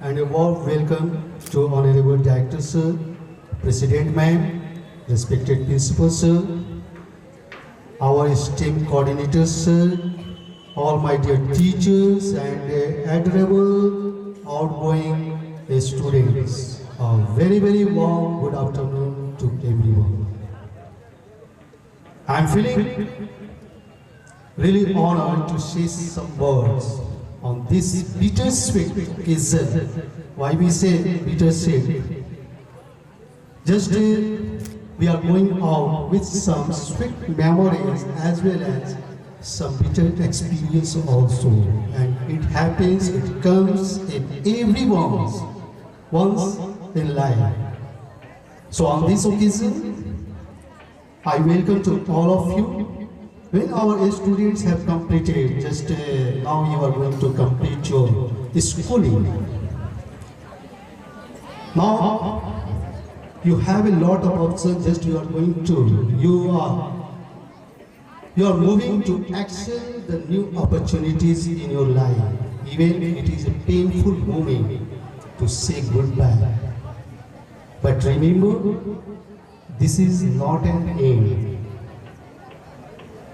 and a warm welcome to Honorable Director Sir, President Ma'am, respected Principal Sir, our esteemed coordinators Sir, all my dear teachers and adorable outgoing students. A very warm good afternoon to everyone. I am feeling really honored to say some words on this bittersweet occasion. Why we say bittersweet? Just we are going out with some sweet memories as well as some bitter experience also. And it happens, it comes in everyone's once in life. So on this occasion, I welcome to all of you. When our students have completed, just now you are going to complete your schooling. Now you have a lot of options. Just you are going to, you are moving to access the new opportunities in your life. Even it is a painful moment to say goodbye. But remember, this is not an end.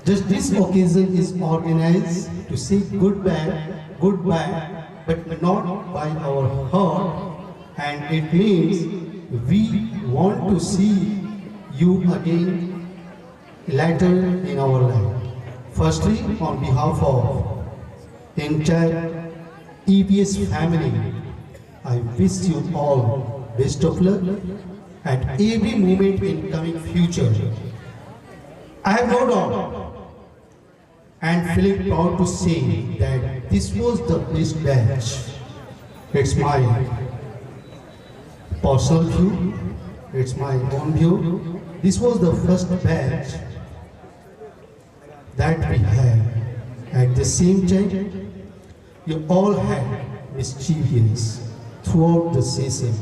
Just this occasion is organized to say goodbye, but not by our heart, and it means we want to see you again later in our life. Firstly, on behalf of entire EPS family, I wish you all best of luck at every moment in coming future. I have no doubt and feeling proud to say that this was the best batch. It's my personal view, it's my own view. This was the first batch that we had. At the same time, you all had mischievous throughout the season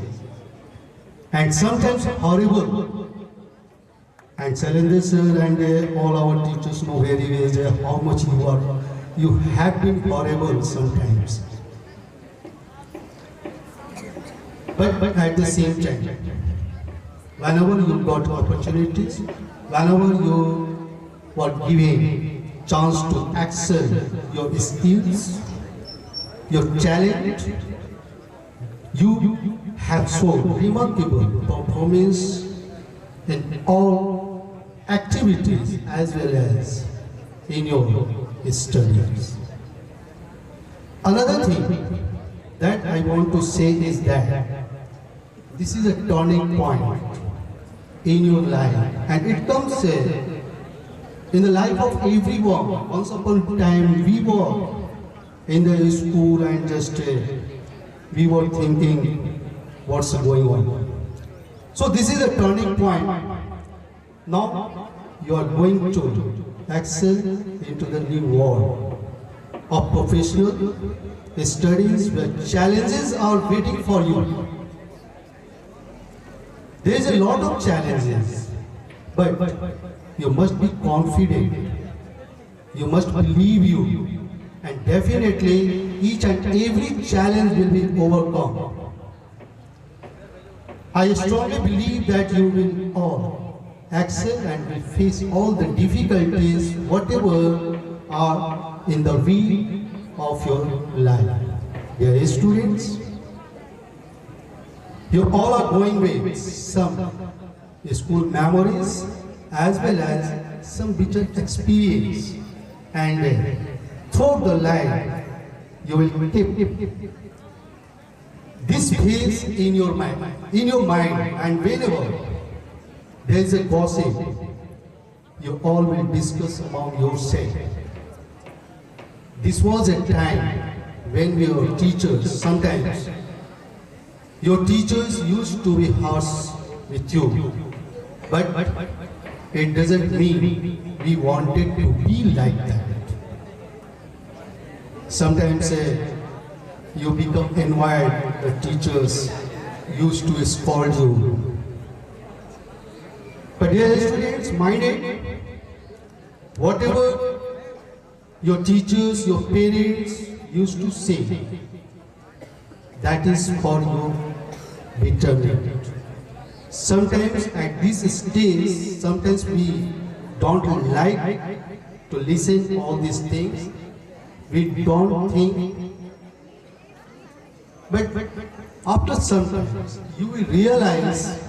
and sometimes horrible. And Challenger sir and all our teachers know very well how much you have been horrible sometimes. But at the same time, whenever you got opportunities, whenever you were given chance to excel your skills, your talent, you have shown remarkable performance in all activities as well as in your studies. Another thing that I want to say is that this is a turning point in your life, and it comes in the life of everyone. Once upon a time we were in the school and just we were thinking what's going on. So this is a turning point. Now you are going to excel into the new world of professional studies where challenges are waiting for you. There is a lot of challenges, but you must be confident. You must believe you, and definitely each and every challenge will be overcome. I strongly believe that you will all excel and will face all the difficulties, whatever are in the way of your life. Dear students, you all are going with some school memories as well as some bitter experience, and throughout the life you will keep this phase in your mind, and whenever there is a gossip, you all will discuss among yourself. This was a time when your teachers, sometimes your teachers used to be harsh with you, but it doesn't mean we wanted to be like that. Sometimes you become annoyed, the teachers used to scold you. But dear students, mind it, whatever your teachers, your parents used to say, that is for your betterment. Sometimes at this stage, sometimes we don't like to listen all these things. We don't think. But after some time, you will realize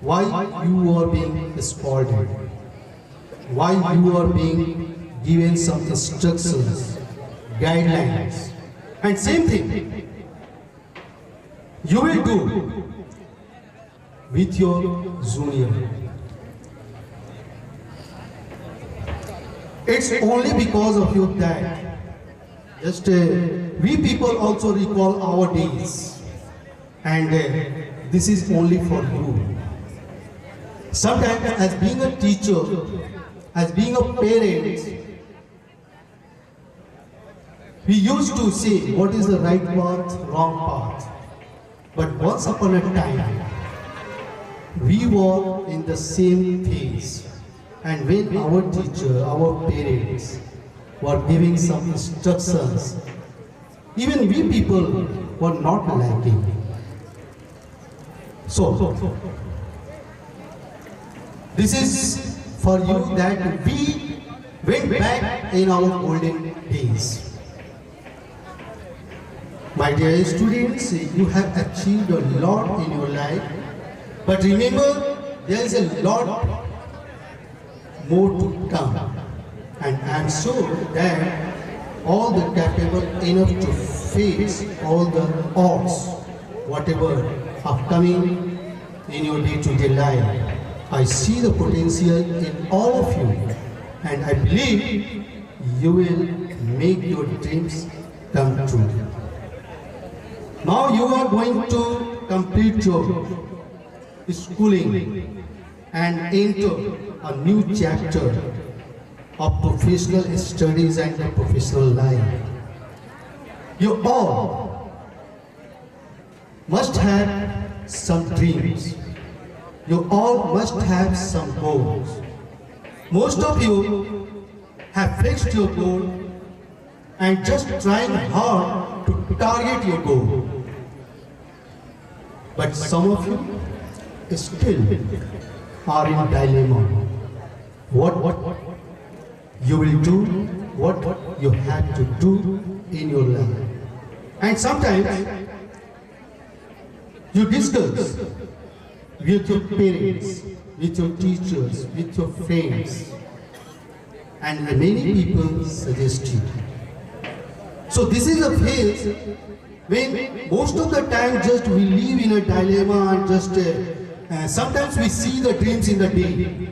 why you are being scolded, why you are being given some instructions, guidelines. And same thing you will do with your junior. It's only because of you that just we people also recall our days, and this is only for you. Sometimes as being a teacher, as being a parent, we used to say what is the right path, wrong path. But once upon a time, we were in the same phase. And when our teacher, our parents were giving some instructions, even we people were not liking. So, this is for you that we went back in our golden days. My dear students, you have achieved a lot in your life, but remember, there is a lot more to come, and I am sure that all the capable enough to face all the odds, whatever are coming in your day-to-day life. I see the potential in all of you, and I believe you will make your dreams come true. Now you are going to complete your schooling and enter a new chapter of professional studies and the professional life. You all must have some dreams. You all must have some goals. Most of you have fixed your goal and just trying hard to target your goal. But some of you still are in dilemma. What you will do, what you have to do in your life. And sometimes you discuss with your parents, with your teachers, with your friends, and many people suggest you. So this is a phase when most of the time just we live in a dilemma and just sometimes we see the dreams in the day.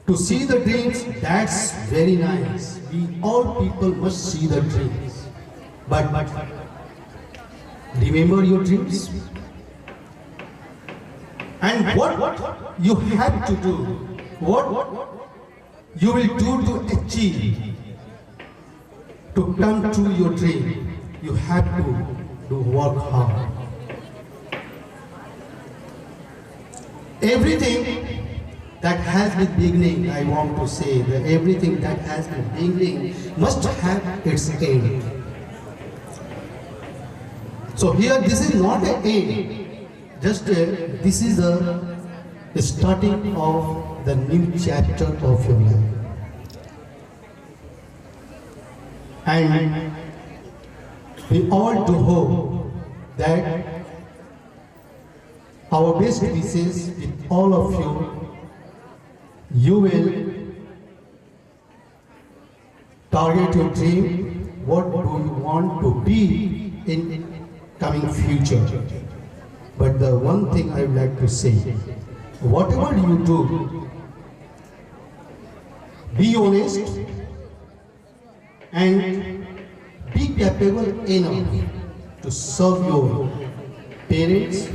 To see the dreams, that's very nice. We all people must see the dreams. But remember your dreams. And what you have to do, what you will do to achieve, to come to your dream, you have to work hard. Everything that has been beginning, I want to say that everything that has been beginning must have its end. So here, this is not an end, just this is the starting of the new chapter of your life. And we all do hope that our best wishes with all of you, you will target your dream, what do you want to be in coming future. But the one thing I would like to say, whatever you do, be honest and be capable enough to serve your parents,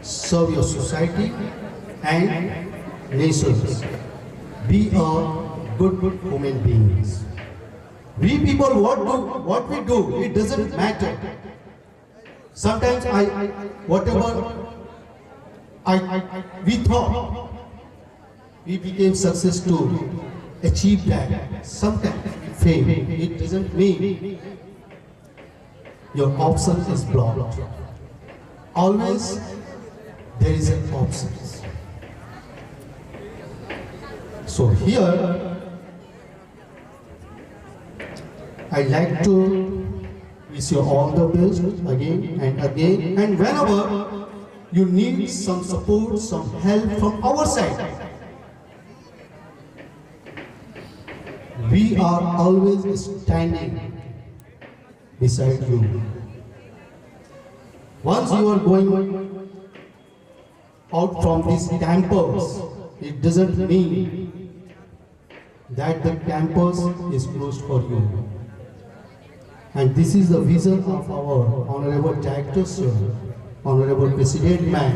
serve your society and nations. Be a good human beings. We people, what we do, it doesn't matter. Sometimes we thought we became success to achieve that. Sometimes we fail. It doesn't mean your option is blocked. Always there is an option. So here I like to wish you all the best again and again, and whenever you need some support, some help from our side, we are always standing beside you. Once you are going out from this campus, it doesn't mean that the campus is closed for you. And this is the vision of our Honorable Director Sir, Honorable President Ma'am.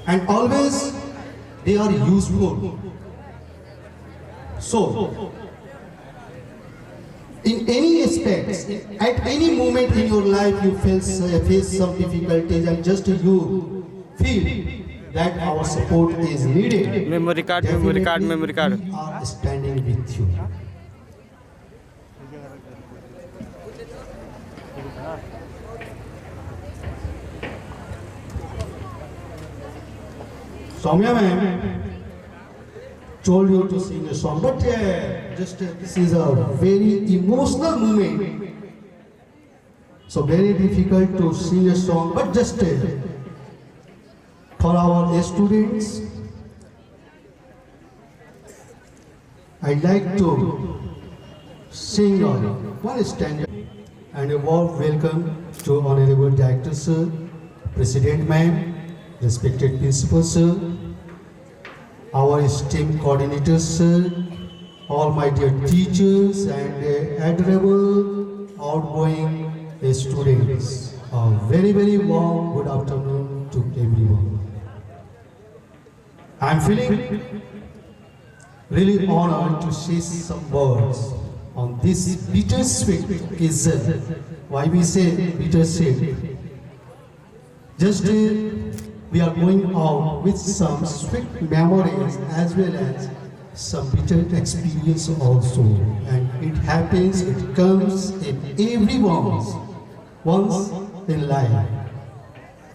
And always they are useful. So, in any aspects, at any moment in your life you face some difficulties and just you feel that our support is needed, memory card, memory card, memory card. We are standing with you. Soumya ma'am told you to sing a song, but this is a very emotional moment. So very difficult to sing a song, but just for our students, I'd like to sing one stanza and a warm welcome to Honorable Director Sir, President Ma'am, respected Principal Sir, our esteemed coordinators Sir, all my dear teachers and adorable outgoing students. A very, very warm good afternoon to everyone. I'm feeling really honored to say some words on this bittersweet occasion. Why we say bittersweet? Just we are going out with some sweet memories as well as some bitter experience also. And it happens, it comes in everyone's once in life.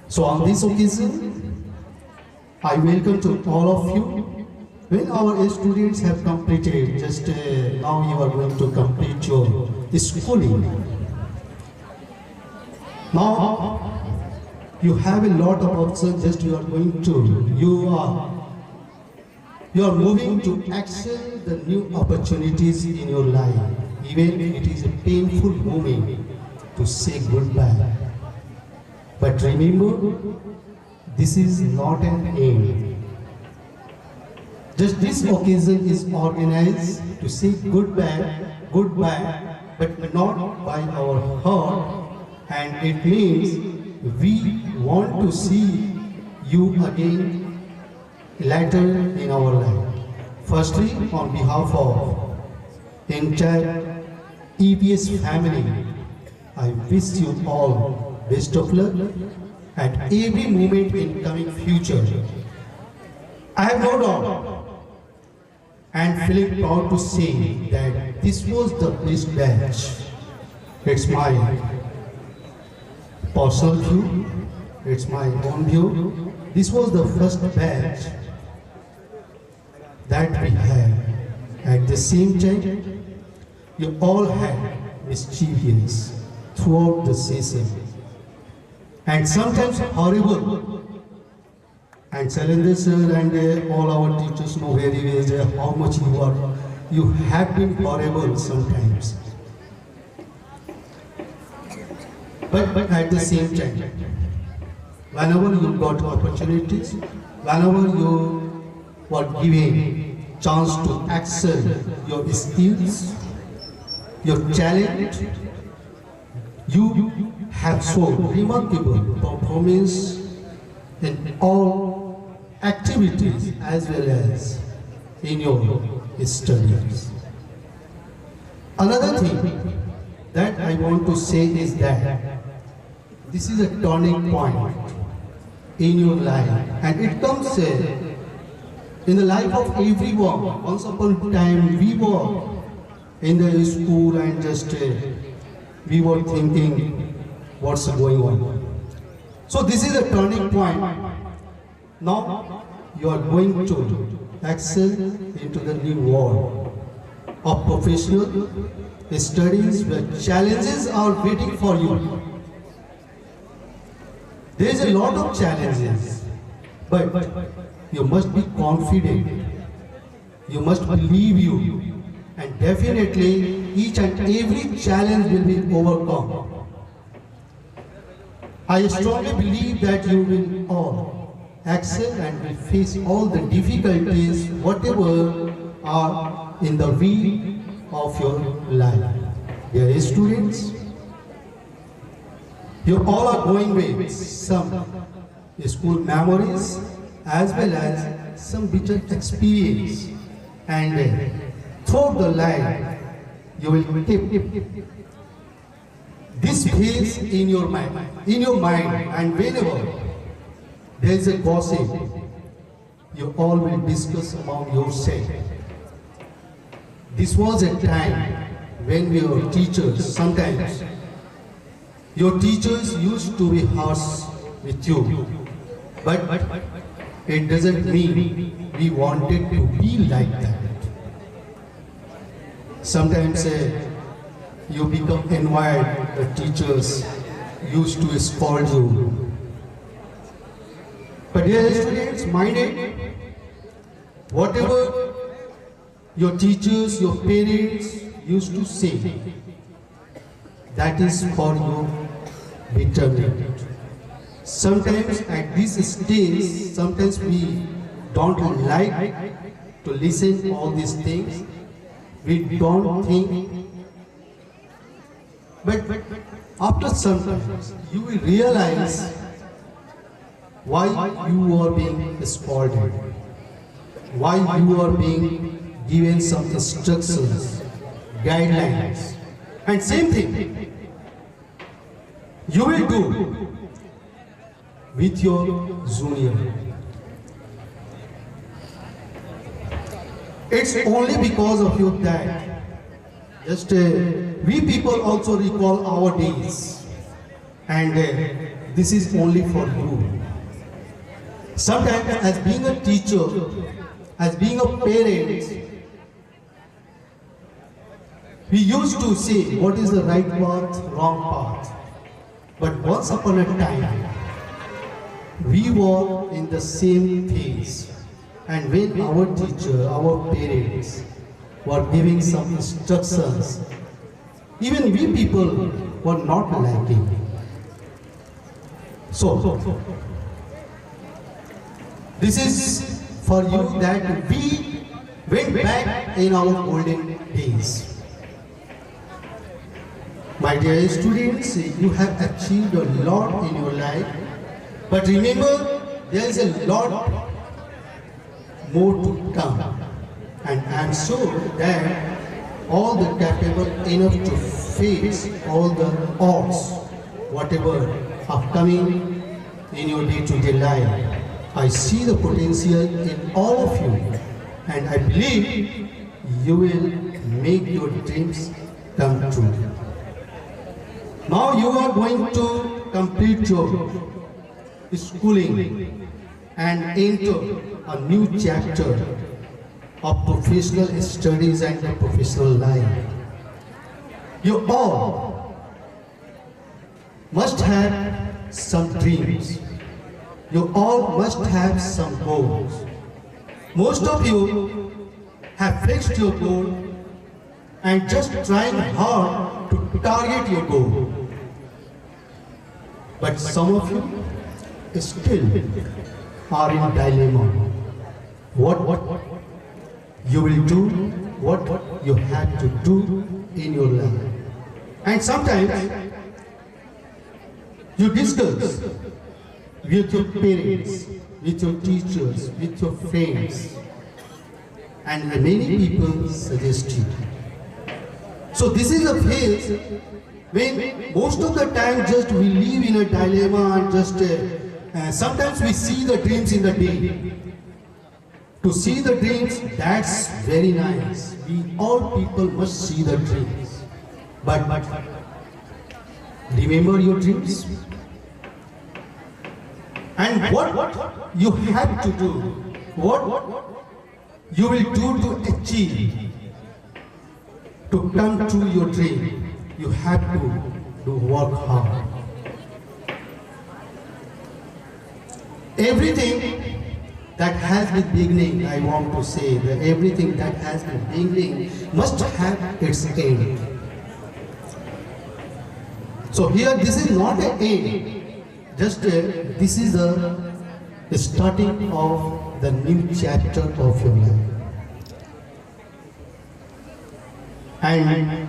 So on this occasion, I welcome to all of you. When our students have completed, just now you are going to complete your schooling. Now you have a lot of options, just you are going to, you are moving to excel the new opportunities in your life. Even it is a painful moment to say goodbye. But remember, this is not an end. Just this occasion is organized to say goodbye, but not by our heart, and it means we want to see you again later in our life. Firstly, on behalf of entire EPS family, I wish you all best of luck at every moment in coming future. I have no doubt and feeling proud to say that this was the best batch. It's my personal view, it's my own view. This was the first batch that we had. At the same time, you all had mischievous throughout the session, and sometimes horrible. And Shailendra sir and all our teachers know very well how much you have been horrible sometimes. But at the same time, whenever you got opportunities, whenever you were given chance to excel your skills, your talent, you have shown remarkable performance in all activities as well as in your studies. Another thing that I want to say is that this is a turning point in your life, and it comes in the life of everyone. Once upon a time we were in the school and just we were thinking what's going on. So this is a turning point. Now you are going to excel into the new world of professional studies where challenges are waiting for you. There is a lot of challenges, but you must be confident. You must believe you, and definitely each and every challenge will be overcome. I strongly believe that you will all excel and will face all the difficulties, whatever are in the way of your life. Dear students, you all are going with some school memories as well as some bitter experience, and throughout the life you will keep this phase in your mind, and whenever there is a gossip, you all will discuss among yourself. This was a time when your teachers, sometimes your teachers used to be harsh with you, but it doesn't mean we wanted to be like that. Sometimes you become environed, the teachers used to scold you. But dear students, mind it, whatever your teachers, your parents used to say, that is for your betterment. Sometimes at this stage, sometimes we don't like to listen all these things. We don't think. But after some time, you will realize why you are being scolded, why you are being given some instructions, guidelines, and same thing you will do with your junior. It's only because of your dad. Just we people also recall our days, and this is only for you. Sometimes as being a teacher, as being a parent, we used to say what is the right path, wrong path. But once upon a time, we were in the same phase, and when our teacher, our parents were giving some instructions, even we people were not liking. So this is for you that we went back in our golden days. My dear students, you have achieved a lot in your life, but remember, there is a lot more to come, and I am sure that all the capable enough to face all the odds, whatever are coming in your day-to-day life. I see the potential in all of you, and I believe you will make your dreams come true. Now you are going to complete your schooling and enter a new chapter of professional studies and the professional life. You all must have some dreams. You all must have some goals. Most of you have fixed your goal and just trying hard to target your goal. But some of you still are in dilemma. What you will do, what you have to do in your life. And sometimes you discuss with your parents, with your teachers, with your friends, and many people suggest you. So this is a phase when most of the time just we live in a dilemma and just sometimes we see the dreams in the day. To see the dreams, that's very nice. We all people must see the dreams. But Remember your dreams. And what you have to do, what you will do to achieve, to come to your dream, you have to work hard. Everything that has been beginning, I want to say that everything that has been beginning must have its end. So here, this is not an end, just this is the starting of the new chapter of your life. And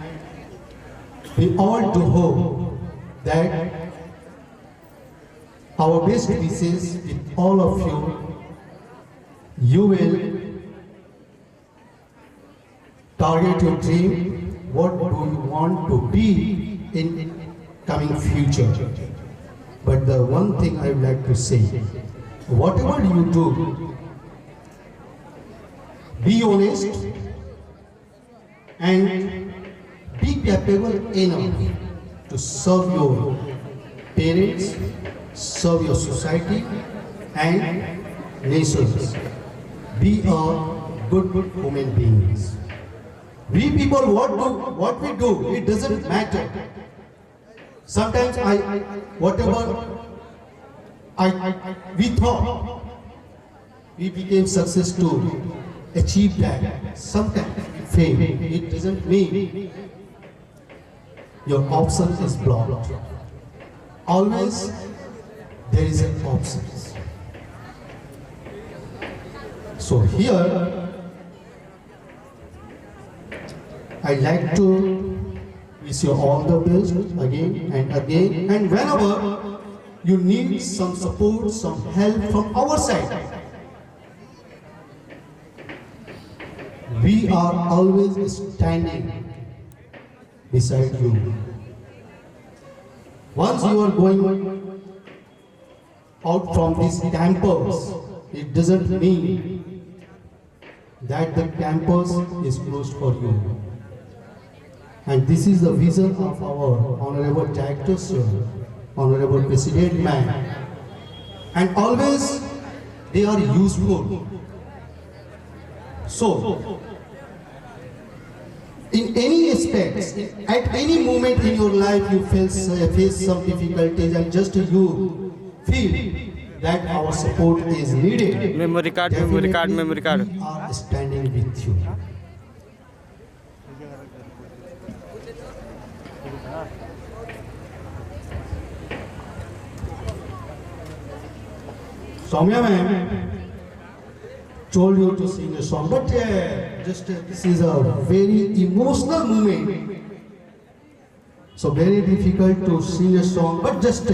we all do hope that our best wishes with all of you, you will target your dream, what do you want to be in coming future. But the one thing I would like to say, whatever you do, be honest and be capable enough to serve your parents, serve your society and nations. Be a good human beings. We people, what we do, it doesn't matter. Sometimes we thought we became success to achieve that. Sometimes fail. It doesn't mean your option is blocked. Always there is an option. So here I'd like to wish you all the best again and again, and whenever you need some support, some help from our side, we are always standing beside you. Once you are going out from this campus, it doesn't mean that the campus is closed for you. And this is the vision of our Honorable Director Sir, Honorable President Ma'am. And always they are useful. So, in any aspects, at any moment in your life you face some difficulties and just you feel that our support is needed. Memory card. We are standing with you. Soumya ma'am told you to sing a song, but this is a very emotional moment. So very difficult to sing a song, but just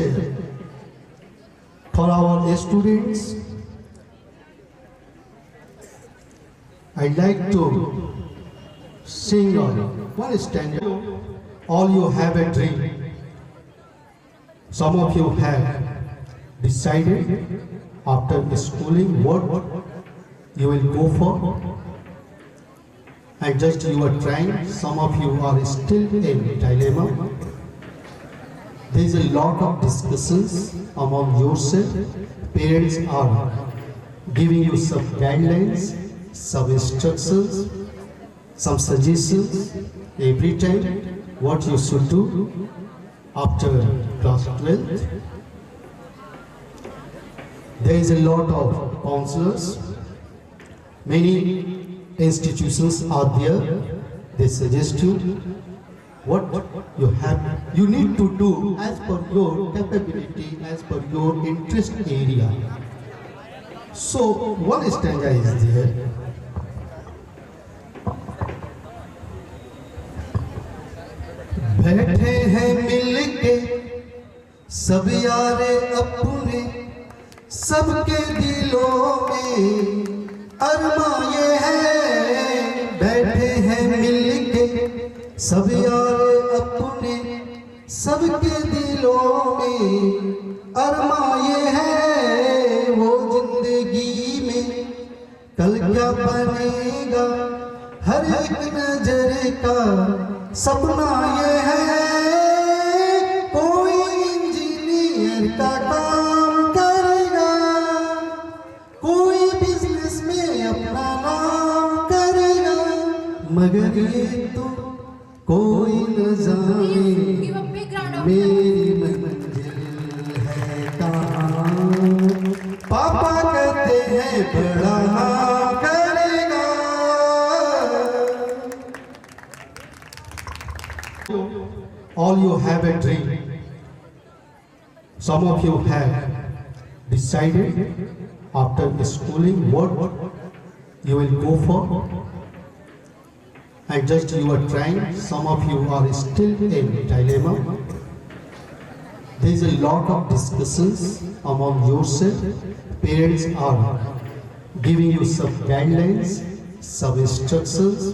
for our students, I'd like to sing one stanza. All you have a dream. Some of you have decided after schooling what you will go for, and just you are trying. Some of you are still in dilemma. There is a lot of discussions among yourself. Parents are giving you some guidelines, some instructions, some suggestions every time what you should do after class 12th. There is a lot of counselors. Many institutions are there. They suggest you what you need to do as per your capability, as per your interest area. So one stanza is there. बैठे हैं मिलके सब यारे अपने, सबके दिलों में अरमां ये है। बैठे हैं मिलके सब यारे अपने, सबके दिलों में अरमां ये है। वो जिंदगी में कल क्या बनेगा, हर एक नजर का सपना ये है। इंजीनियर का काम करेगा, कोई बिजनेस में अपना नाम करेगा, मगर ये तो कोई न जाने मेरी मंजिल है कहाँ। पापा कहते हैं बड़ा नाम करेगा। All you have a dream. Some of you have decided after schooling what you will go for, and just you are trying. Some of you are still in dilemma. There is a lot of discussions among yourself. Parents are giving you some guidelines, some instructions,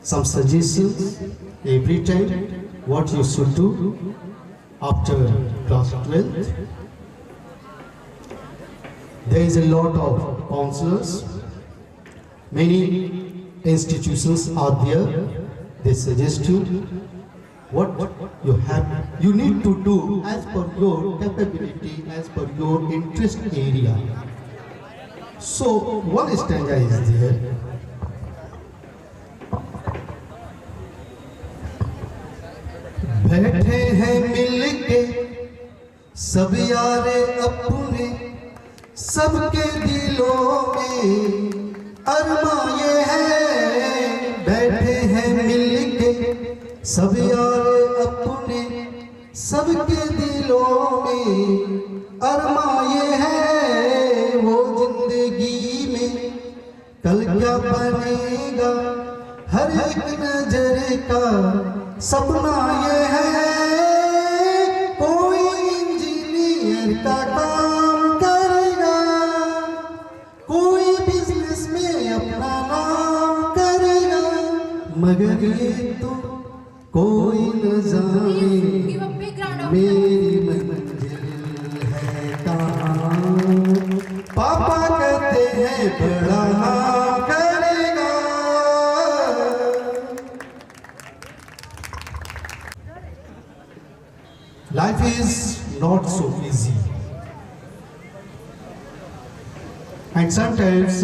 some suggestions every time what you should do after class 12th. There is a lot of counselors. Many institutions are there. They suggest you what you need to do as per your capability, as per your interest area. So one stanza is there. बैठे हैं मिलके सब यारे अपने, सबके दिलों में अरमा ये है। बैठे हैं मिलके सब यारे अपने, सबके दिलों में अरमा ये है। वो जिंदगी में कल क्या बनेगा, हर एक नजर का सपना ये है। कोई इंजीनियर का काम करेगा, कोई बिजनेस में अपना नाम करेगा, मगर ये तो कोई न जाने मेरी मंजिल है कहाँ। पापा कहते हैं बड़ा नाम करेगा। Life is not so easy, and sometimes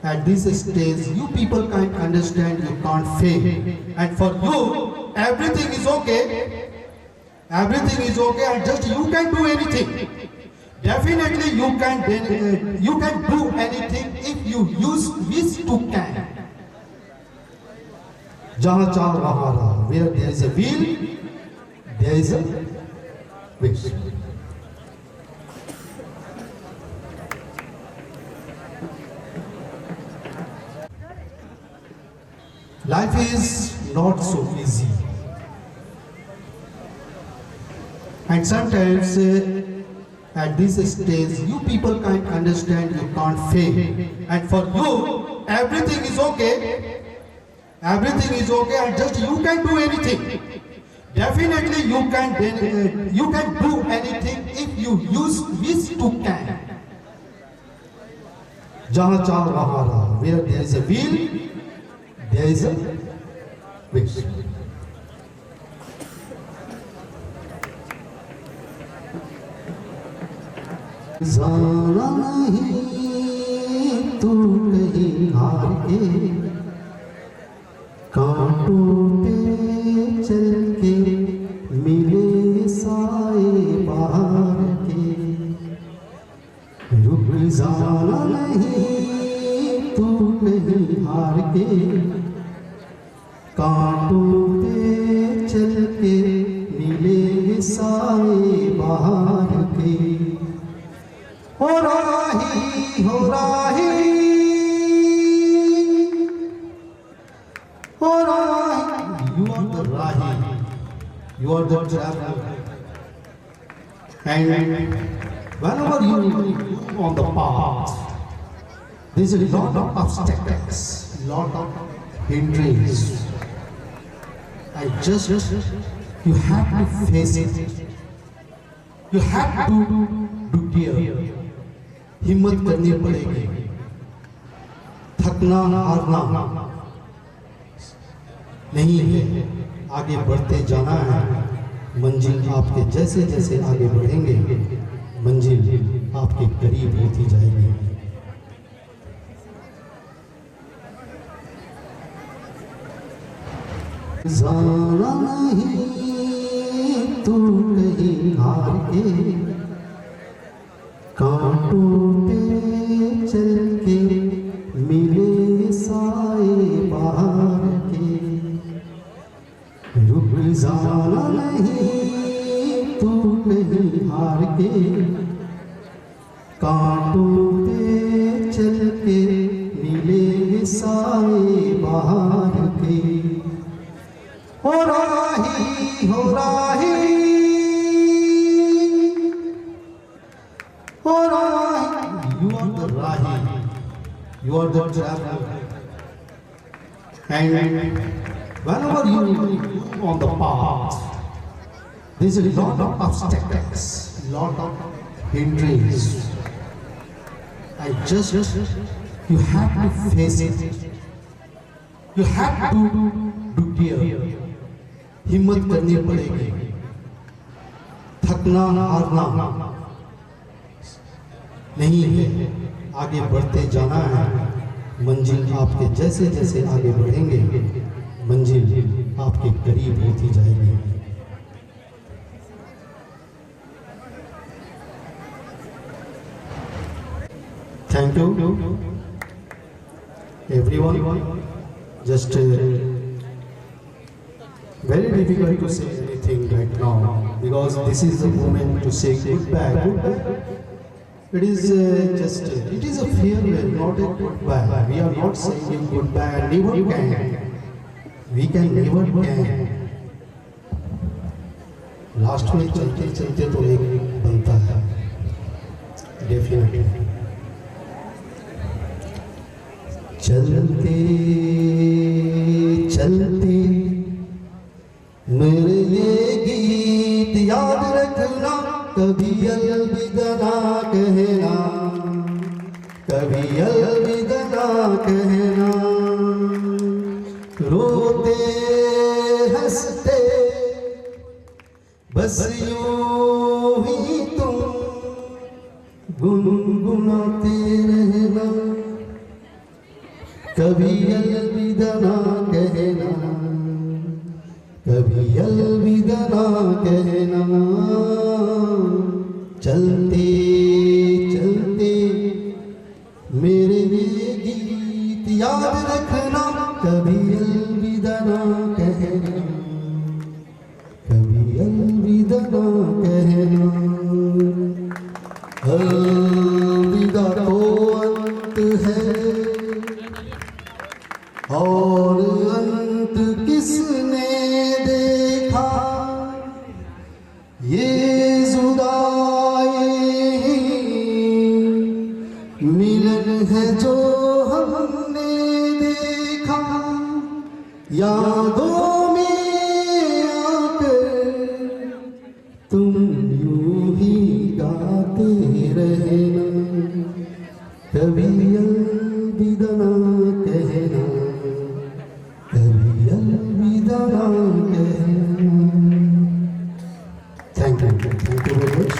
at this stage you people can't understand, you can't fail, and for you everything is okay, and just you can do anything. Definitely you can do anything if you wish to can. जहाँ चाह वहाँ रहा, where there is a will, there is a wish. Life is not so easy, and sometimes at this stage you people can't understand, you can't fail, and for you everything is okay, and just you can do anything. Definitely you can do anything if you wish to can. जहाँ चाह वहाँ रहा, where there is a will, there is a wish. जाना नहीं तू कहीं हार के, कांटों पे चल के मिले साए बाहर के। रुक जाना नहीं तू कहीं हार के, कांटों पे चल के मिले साए बाहर के। हो राही हो राही हो राही, you are the rahi, you are the traveler, and whenever you on the path, there is a lot of obstacles, lot of hindrances, and just you have to face it, you have to dare, हिम्मत करनी पड़ेगी, थकना हारना नहीं है, आगे बढ़ते जाना है। मंजिल आपके जैसे जैसे आगे बढ़ेंगे, मंजिल आपके करीब होती जाएगी। जाना नहीं तू कहीं हार के, कांटों पे चल के मिले साए बाहर के। रुक जाना नहीं तू कहीं हार के, कांटों पे चल के मिले साए बाहर के। हो राही हो राही हो राही, you are the rahi, you are the traveler, and whenever you on the path, there is a lot of obstacles, lot of hindrances, and just you have to face it, you have to dare, हिम्मत करनी पड़ेगी, थकना हारना नहीं है, आगे बढ़ते जाना है। मंजिल आपके जैसे जैसे आगे बढ़ेंगे, मंजिल आपके करीब होती जाएगी। Thank you everyone. Just very difficult to say anything right now because this is the moment to say goodbye. It is it is a farewell, not a goodbye. We are not saying goodbye. Never can. We can never can. Last में चलते चलते तो एक बनता है, definitely. चलते चलते मेरे ये गीत याद रखना, कभी अलविदा ना कहना, कभी अलविदा ना कहना। रोते हंसते बस यूं ही तुम गुनगुनाते रहना, कभी अलविदा ना कहना, कभी अलविदा ना कहना। चलते चलते मेरे ये गीत याद रखना, कभी अलविदा ना कहना, कभी अलविदा ना कहना। अलविदा तो अंत है और अंत किसने देखा, ये जुदाई मिलन है जो हमने देखा। यादों में आकर तुम यूं ही गाते रहना, कभी अलविदा ना कहना, कभी अलविदा ना कहना। Thank you very much.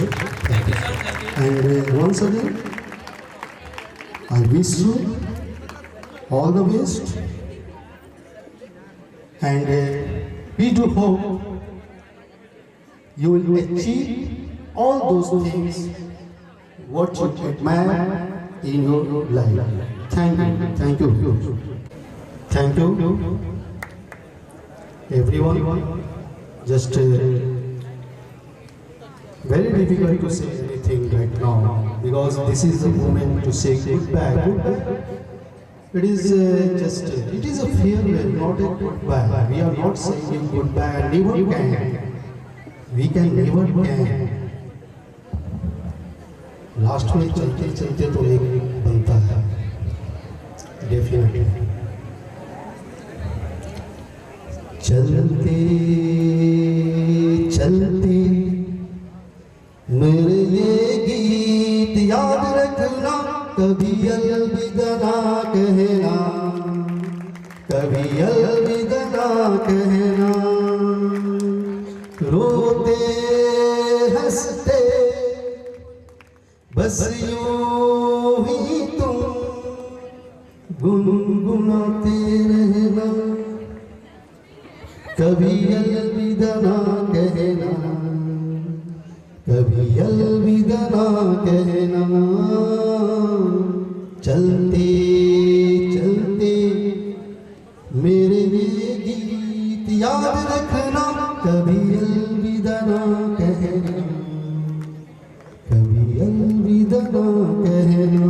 And once again, I wish you all the best, and we do hope you will achieve all those things what you admire in your life. Thank you, thank you, everyone. Just very difficult to say anything right now because this is the moment to say goodbye. It is it is a farewell, not a goodbye. We are not saying goodbye. Never can. We can never can. Last में चलते चलते तो एक बनता है, definitely. चलते चलते मेरे ये गीत याद रखना, कभी अलविदा ना कहना, कभी अलविदा ना कहना। रोते बस यूं ही तुम गुनगुनाते रहना, कभी अलविदा ना कहना, कभी अलविदा ना कहना। चलते चलते मेरे ये गीत याद रखना, कभी अलविदा ना कहना, कभी अलविदा ना कहना।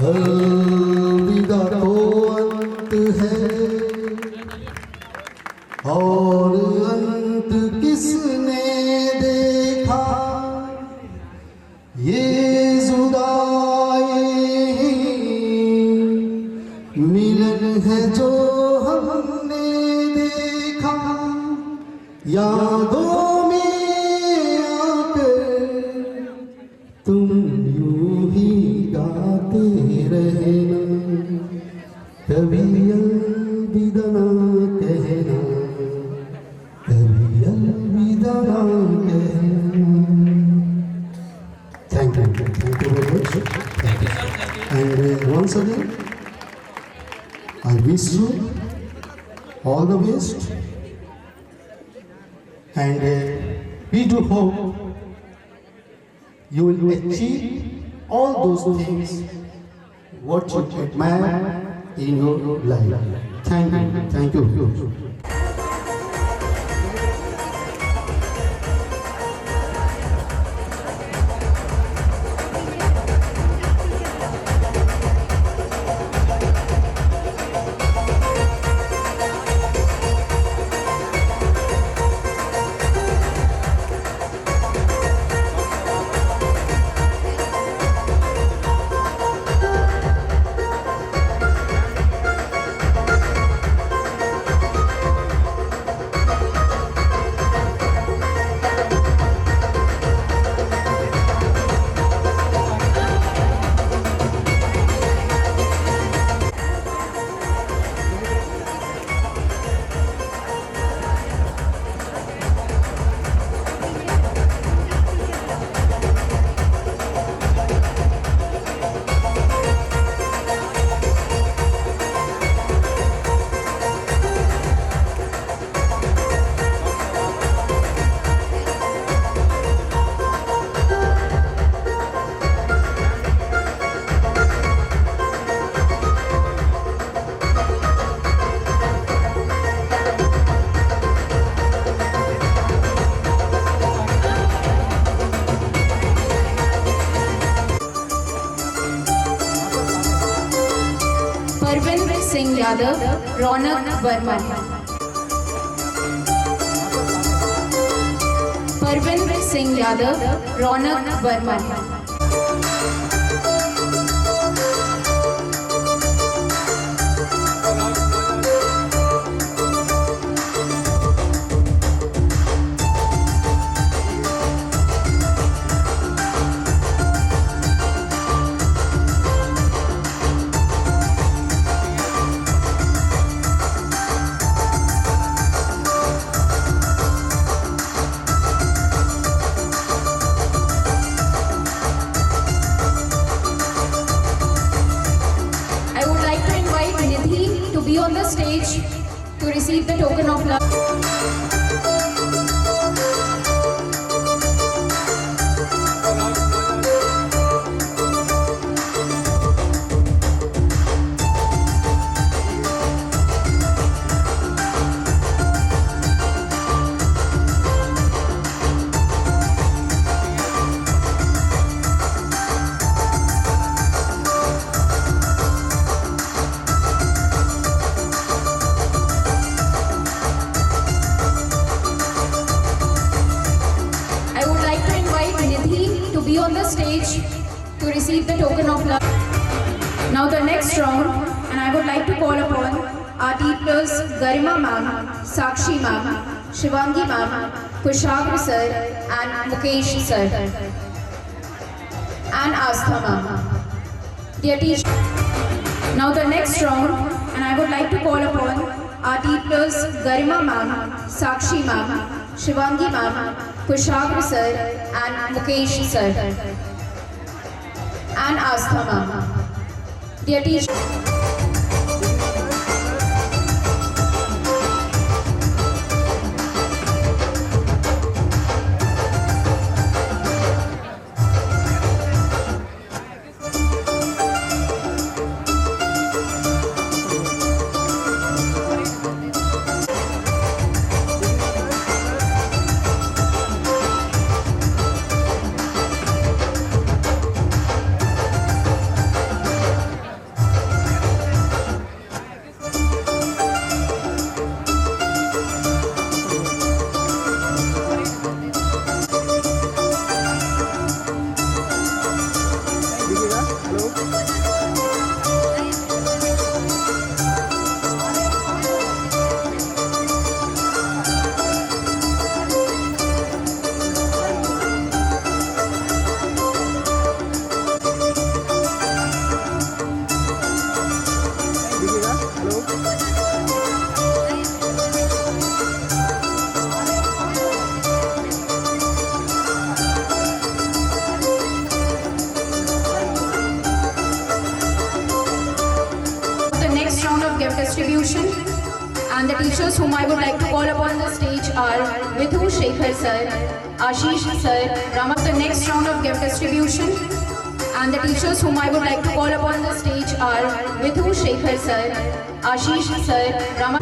अलविदा तो अंत है और अंत किसने देखा, ये जुदाई मिलन है जो हमने देखा। यादों में आकर तुम यूं ही गाते रहना, कभी अलविदा ना कहना, कभी अलविदा ना कहना। Thank you very much. And once again, I wish you all the best, and we do hope you will achieve all those things what you admire in your life. Thank you. Parvinder Singh Yadav, Raunak Barman. Parvinder Singh Yadav, Raunak Barman. Be on the stage to receive the token of love. Be on the stage to receive the token of love. Now the next round, and I would like to call upon our teachers Garima ma'am, Sakshi ma'am, Shivangi ma'am, Kushagra sir and Mukesh sir and Astha ma'am. Dear teachers, now the next round, and I would like to call upon our teachers Garima ma'am, Sakshi ma'am, Shivangi ma'am, Kushagra sir and Mukesh sir and Astha ma'am. Dear teacher. Distribution, and the teachers whom I would like to call upon the stage are Vidhu Shekhar sir, Ashish sir, Rama. The next round of gift distribution, and the teachers whom I would like to call upon the stage are Vidhu Shekhar sir, Ashish sir, Rama.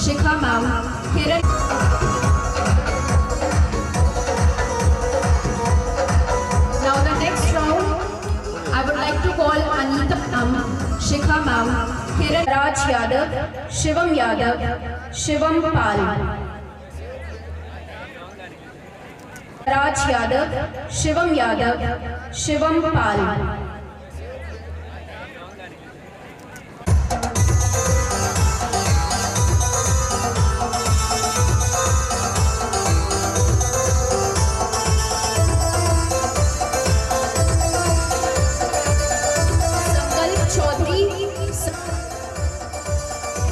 Shikha ma'am, Kiran. Now the next round, I would like to call Anita ma'am, Shikha ma'am, Kiran, Raj Yadav, Shivam Yadav, Shivam Pal. Raj Yadav, Shivam Yadav, Shivam Pal.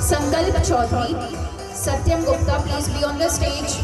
Sankalp Chaudhary, Satyam Gupta, please be on the stage.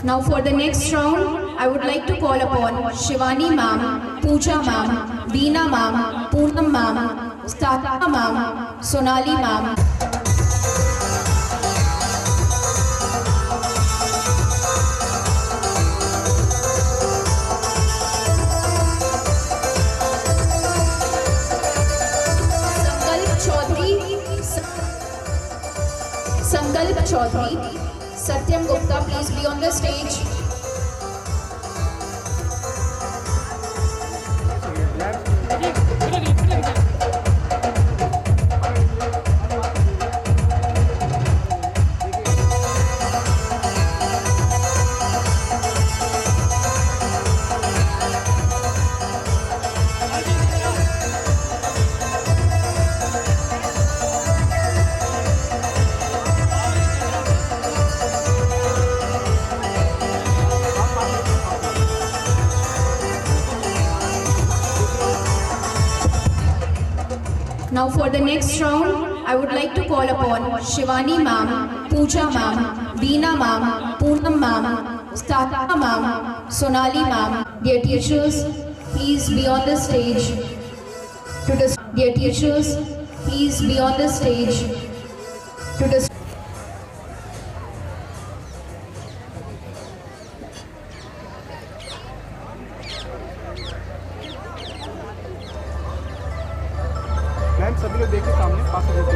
Now for the next round, I would like to call upon Shivani ma'am, Pooja ma'am, Veena ma'am, Poonam ma'am, Satya ma'am, Sonali ma'am. Sankalp Chaudhary, Satyam Gupta, please be on the stage. Now for the next round, I would like to call upon Shivani ma'am, Pooja ma'am, Veena ma'am, Poonam ma'am, Stata ma'am, Sonali ma'am. Dear teachers, please be on the stage to Dear teachers, please be on the stage to ma'am सभी लोग देखिए सामने पास हो जाते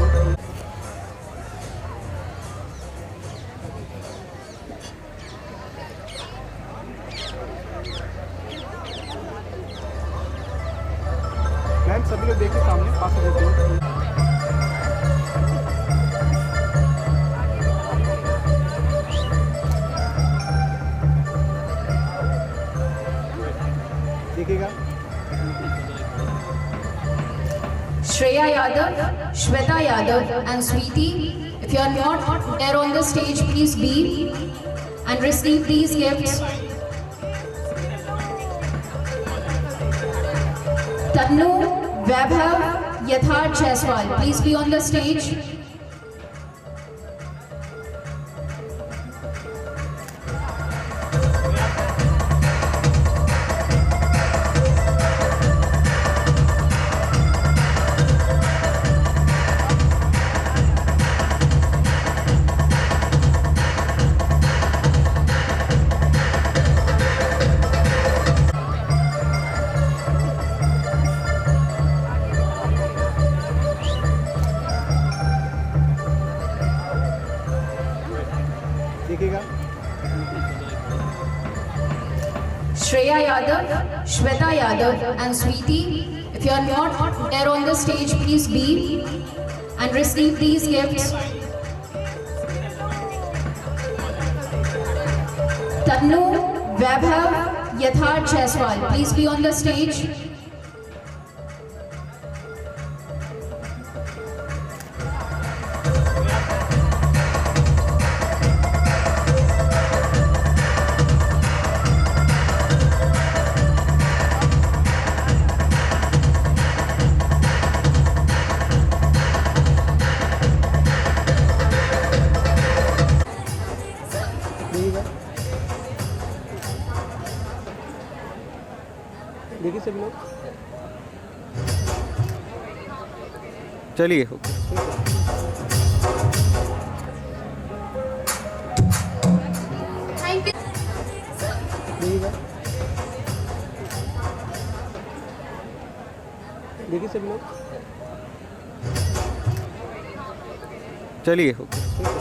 ma'am सभी लोग देखिए सामने पास हो जाते देखिएगा Shreya Yadav, Shweta Yadav and Sweety. If you are not there on the stage, please be and receive these gifts. Tannu, Vaibhav, Yatharth Jaiswal, please be on the stage. देखिएगा Shreya Yadav, Shweta Yadav and Sweety. If you are not there on the stage, please be and receive these gifts. Tannu, Vaibhav, Yatharth Jaiswal, please be on the stage. देखिए सभी लोग चलिए Thank you. देखिएगा देखिए सभी लोग चलिए